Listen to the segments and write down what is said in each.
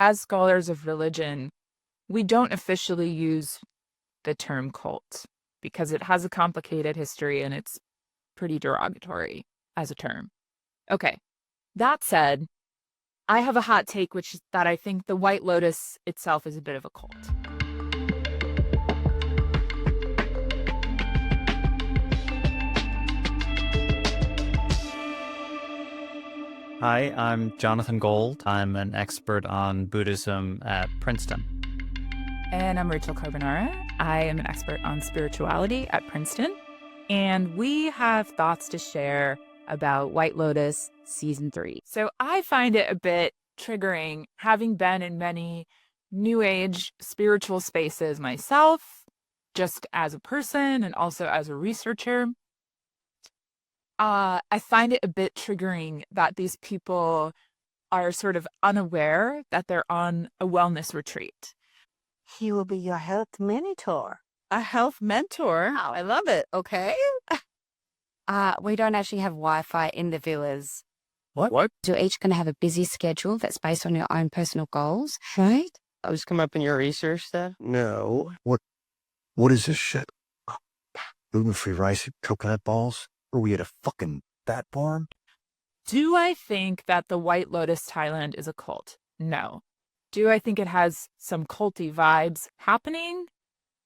As scholars of religion, we don't officially use the term cult because it has a complicated history and it's pretty derogatory as a term. Okay, that said, I have a hot take, which is that I think the White Lotus itself is a bit of a cult. Hi, I'm Jonathan Gold. I'm an expert on Buddhism at Princeton. And I'm Rachel Carbonara. I am an expert on spirituality at Princeton. And we have thoughts to share about White Lotus Season 3. So I find it a bit triggering, having been in many New Age spiritual spaces myself, just as a person and also as a researcher. I find it a bit triggering that these people are sort of unaware that they're on a wellness retreat. He will be your health mentor. A health mentor? Wow. I love it. Okay. We don't actually have Wi-Fi in the villas. What? You're each going to have a busy schedule that's based on your own personal goals, right? I was come up in your research then. No. What is this shit? Gluten-free rice and coconut balls? Are we at a fucking fat farm? Do I think that the White Lotus Thailand is a cult? No. Do I think it has some culty vibes happening?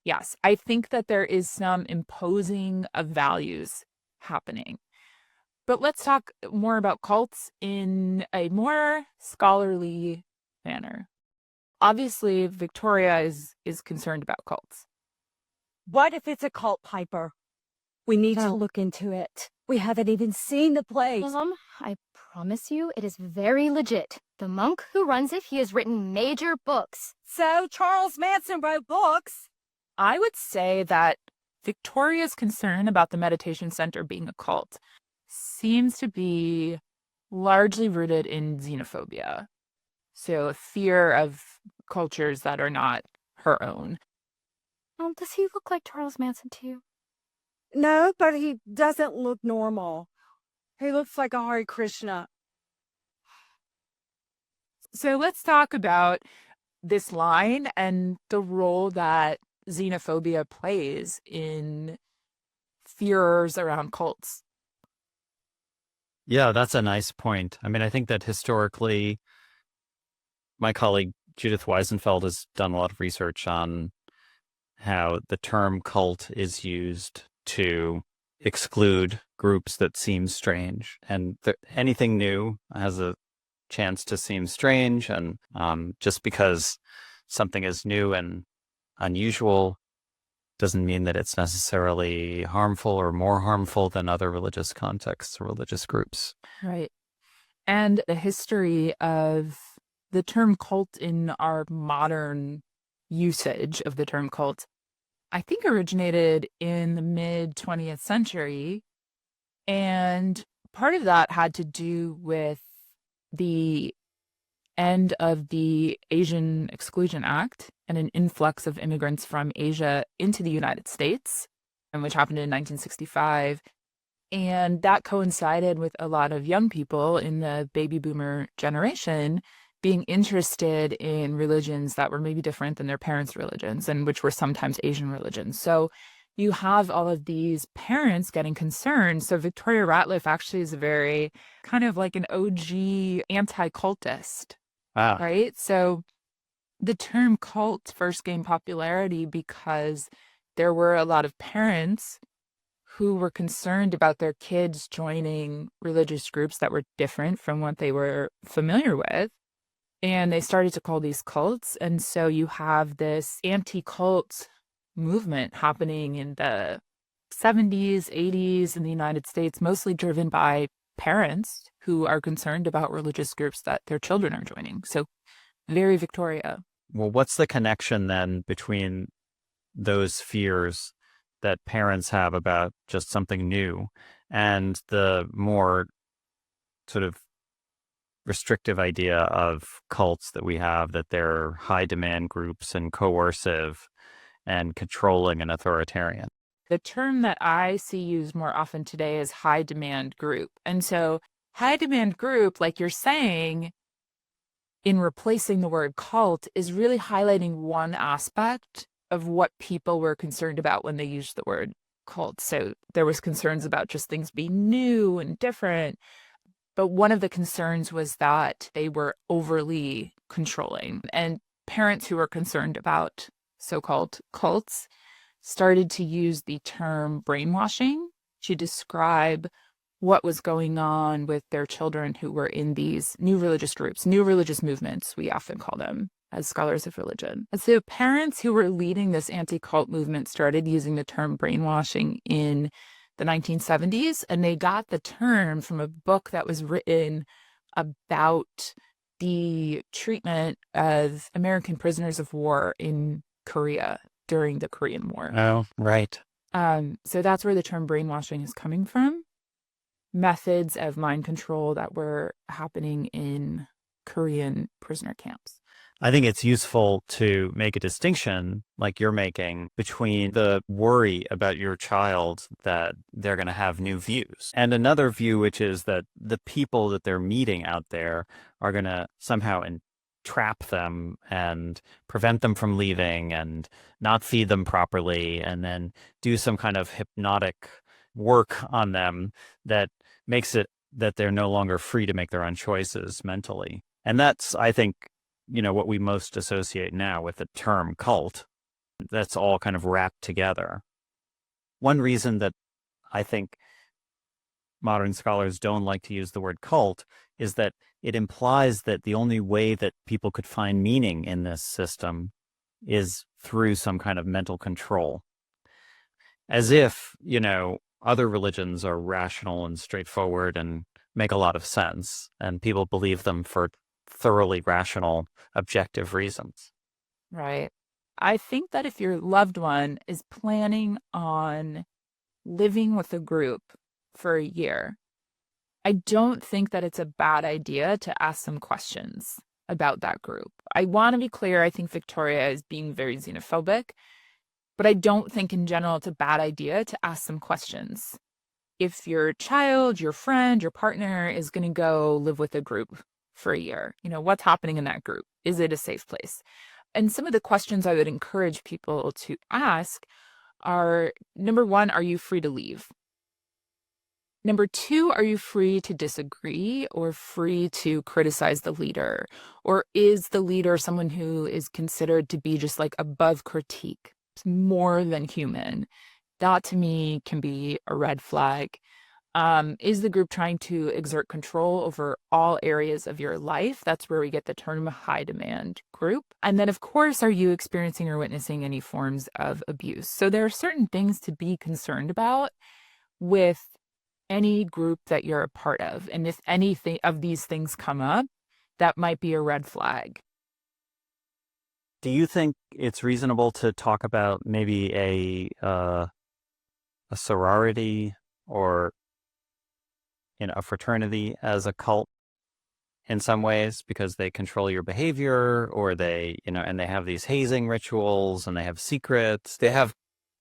Yes. I think that there is some imposing of values happening. But let's talk more about cults in a more scholarly manner. Obviously, Victoria is concerned about cults. What if it's a cult, Piper? We need to look into it. We haven't even seen the place. I promise you, it is very legit. The monk who runs it, he has written major books. So Charles Manson wrote books. I would say that Victoria's concern about the meditation center being a cult seems to be largely rooted in xenophobia. So a fear of cultures that are not her own. Does he look like Charles Manson to you? No, but he doesn't look normal. He looks like a Hare Krishna. So let's talk about this line and the role that xenophobia plays in fears around cults. Yeah, that's a nice point. I mean, I think that historically, my colleague Judith Weisenfeld has done a lot of research on how the term cult is used to exclude groups that seem strange. And anything new has a chance to seem strange. And just because something is new and unusual doesn't mean that it's necessarily harmful or more harmful than other religious contexts or religious groups. Right. And the history of the term cult in our modern usage of the term cult, I think originated in the mid-20th century. And part of that had to do with the end of the Asian Exclusion Act and an influx of immigrants from Asia into the United States, and which happened in 1965. And that coincided with a lot of young people in the baby boomer generation being interested in religions that were maybe different than their parents' religions, and which were sometimes Asian religions. So you have all of these parents getting concerned. So Victoria Ratliff actually is a very kind of like an OG anti-cultist, Wow. right? So the term cult first gained popularity because there were a lot of parents who were concerned about their kids joining religious groups that were different from what they were familiar with. And they started to call these cults. And so you have this anti-cult movement happening in the 70s, 80s in the United States, mostly driven by parents who are concerned about religious groups that their children are joining. So very Victoria. Well, what's the connection then between those fears that parents have about just something new and the more sort of restrictive idea of cults that we have, that they're high demand groups and coercive and controlling and authoritarian? The term that I see used more often today is high demand group. And so high demand group, like you're saying, in replacing the word cult is really highlighting one aspect of what people were concerned about when they used the word cult. So there was concerns about just things being new and different. But one of the concerns was that they were overly controlling. And parents who were concerned about so-called cults started to use the term brainwashing to describe what was going on with their children who were in these new religious groups, new religious movements, we often call them as scholars of religion. And so parents who were leading this anti-cult movement started using the term brainwashing in the 1970s, and they got the term from a book that was written about the treatment of American prisoners of war in Korea during the Korean War. Oh, right. So that's where the term brainwashing is coming from. Methods of mind control that were happening in Korean prisoner camps. I think it's useful to make a distinction, like you're making, between the worry about your child that they're going to have new views, and another view, which is that the people that they're meeting out there are going to somehow entrap them and prevent them from leaving and not feed them properly, and then do some kind of hypnotic work on them that makes it that they're no longer free to make their own choices mentally. And that's, I think, what we most associate now with the term cult. That's all kind of wrapped together. One reason that I think modern scholars don't like to use the word cult is that it implies that the only way that people could find meaning in this system is through some kind of mental control. As if, other religions are rational and straightforward and make a lot of sense, and people believe them for thoroughly rational, objective reasons. Right. I think that if your loved one is planning on living with a group for a year, I don't think that it's a bad idea to ask some questions about that group. I want to be clear, I think Victoria is being very xenophobic, but I don't think in general it's a bad idea to ask some questions. If your child, your friend, your partner is going to go live with a group for a year, what's happening in that group? Is it a safe place? And some of the questions I would encourage people to ask are, number one, are you free to leave? Number two, are you free to disagree or free to criticize the leader? Or is the leader someone who is considered to be just like above critique, more than human? That to me can be a red flag. Is the group trying to exert control over all areas of your life? That's where we get the term high demand group. And then, of course, are you experiencing or witnessing any forms of abuse? So there are certain things to be concerned about with any group that you're a part of. And if anything of these things come up, that might be a red flag. Do you think it's reasonable to talk about maybe a sorority or a fraternity as a cult in some ways because they control your behavior, or they, and they have these hazing rituals and they have secrets. They have,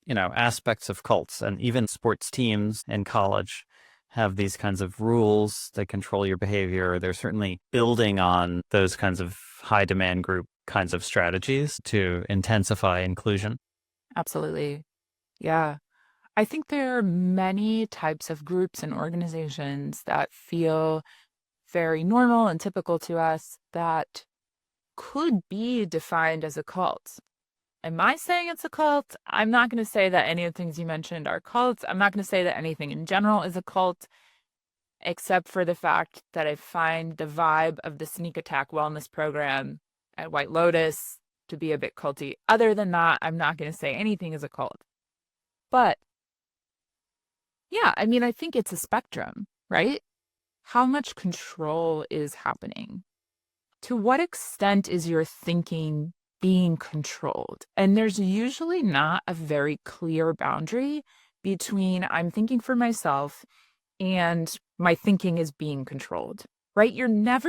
aspects of cults, and even sports teams in college have these kinds of rules that control your behavior. They're certainly building on those kinds of high demand group kinds of strategies to intensify inclusion. Absolutely. Yeah. I think there are many types of groups and organizations that feel very normal and typical to us that could be defined as a cult. Am I saying it's a cult? I'm not going to say that any of the things you mentioned are cults. I'm not going to say that anything in general is a cult, except for the fact that I find the vibe of the sneak attack wellness program at White Lotus to be a bit culty. Other than that, I'm not going to say anything is a cult. But yeah, I think it's a spectrum, right? How much control is happening? To what extent is your thinking being controlled? And there's usually not a very clear boundary between I'm thinking for myself and my thinking is being controlled, right? None of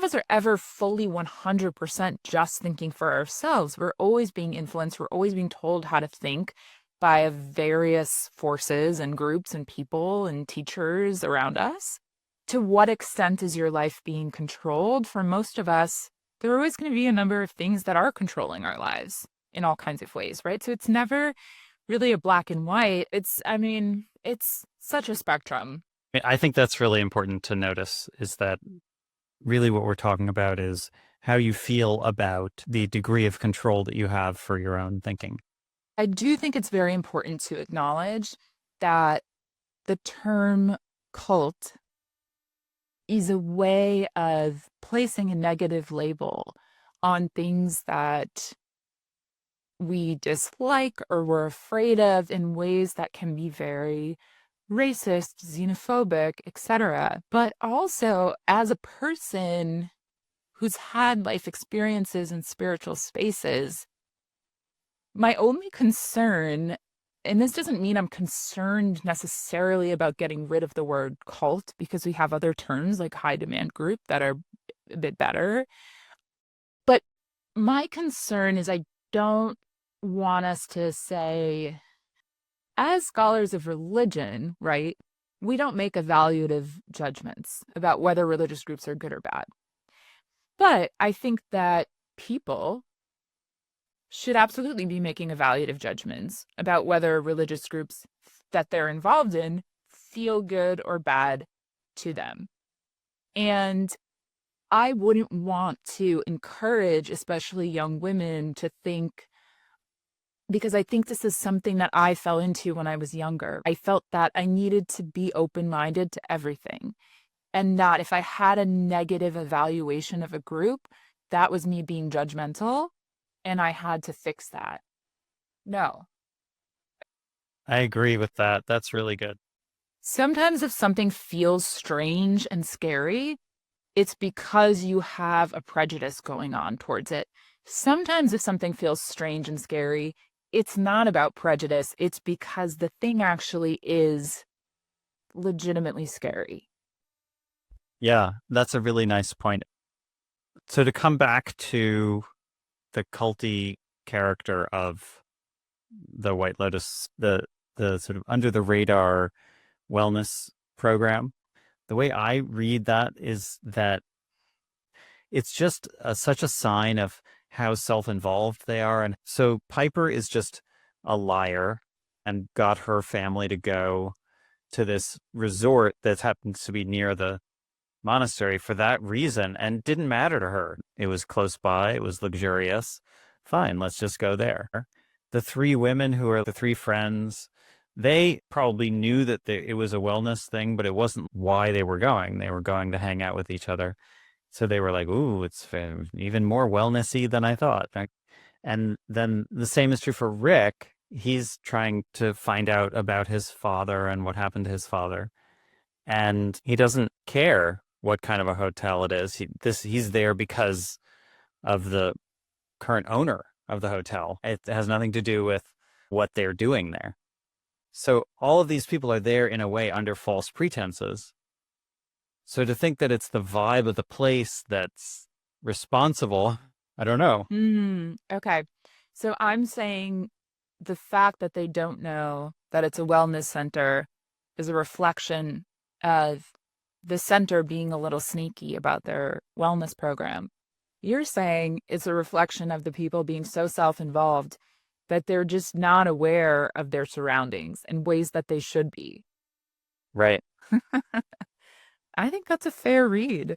us are ever fully 100% just thinking for ourselves. We're always being influenced. We're always being told how to think by various forces and groups and people and teachers around us. to what extent is your life being controlled? For most of us, there are always going to be a number of things that are controlling our lives in all kinds of ways, right? So it's never really a black and white. It's such a spectrum. I think that's really important to notice, is that really what we're talking about is how you feel about the degree of control that you have for your own thinking. I do think it's very important to acknowledge that the term cult is a way of placing a negative label on things that we dislike or we're afraid of in ways that can be very racist, xenophobic, etc. But also, as a person who's had life experiences in spiritual spaces, my only concern, and this doesn't mean I'm concerned necessarily about getting rid of the word cult, because we have other terms like high demand group that are a bit better. But my concern is I don't want us to say, as scholars of religion, right, we don't make evaluative judgments about whether religious groups are good or bad. But I think that people should absolutely be making evaluative judgments about whether religious groups that they're involved in feel good or bad to them. And I wouldn't want to encourage, especially young women, to think, because I think this is something that I fell into when I was younger. I felt that I needed to be open-minded to everything, and that if I had a negative evaluation of a group, that was me being judgmental, and I had to fix that. No. I agree with that. That's really good. Sometimes if something feels strange and scary, it's because you have a prejudice going on towards it. Sometimes if something feels strange and scary, it's not about prejudice. It's because the thing actually is legitimately scary. Yeah, that's a really nice point. So to come back to the culty character of the White Lotus, the sort of under the radar wellness program, the way I read that is that it's just such a sign of how self-involved they are. And so Piper is just a liar and got her family to go to this resort that happens to be near the monastery for that reason, and didn't matter to her. It was close by, it was luxurious. Fine, let's just go there. The three women who are the three friends, they probably knew that it was a wellness thing, but it wasn't why they were going. They were going to hang out with each other. So they were like, ooh, it's even more wellnessy than I thought. And then the same is true for Rick. He's trying to find out about his father and what happened to his father. And he doesn't care what kind of a hotel it is. He's there because of the current owner of the hotel. It has nothing to do with what they're doing there. So all of these people are there in a way under false pretenses. So to think that it's the vibe of the place that's responsible, I don't know. Okay. So I'm saying the fact that they don't know that it's a wellness center is a reflection of the center being a little sneaky about their wellness program. You're saying it's a reflection of the people being so self-involved that they're just not aware of their surroundings in ways that they should be. Right. I think that's a fair read.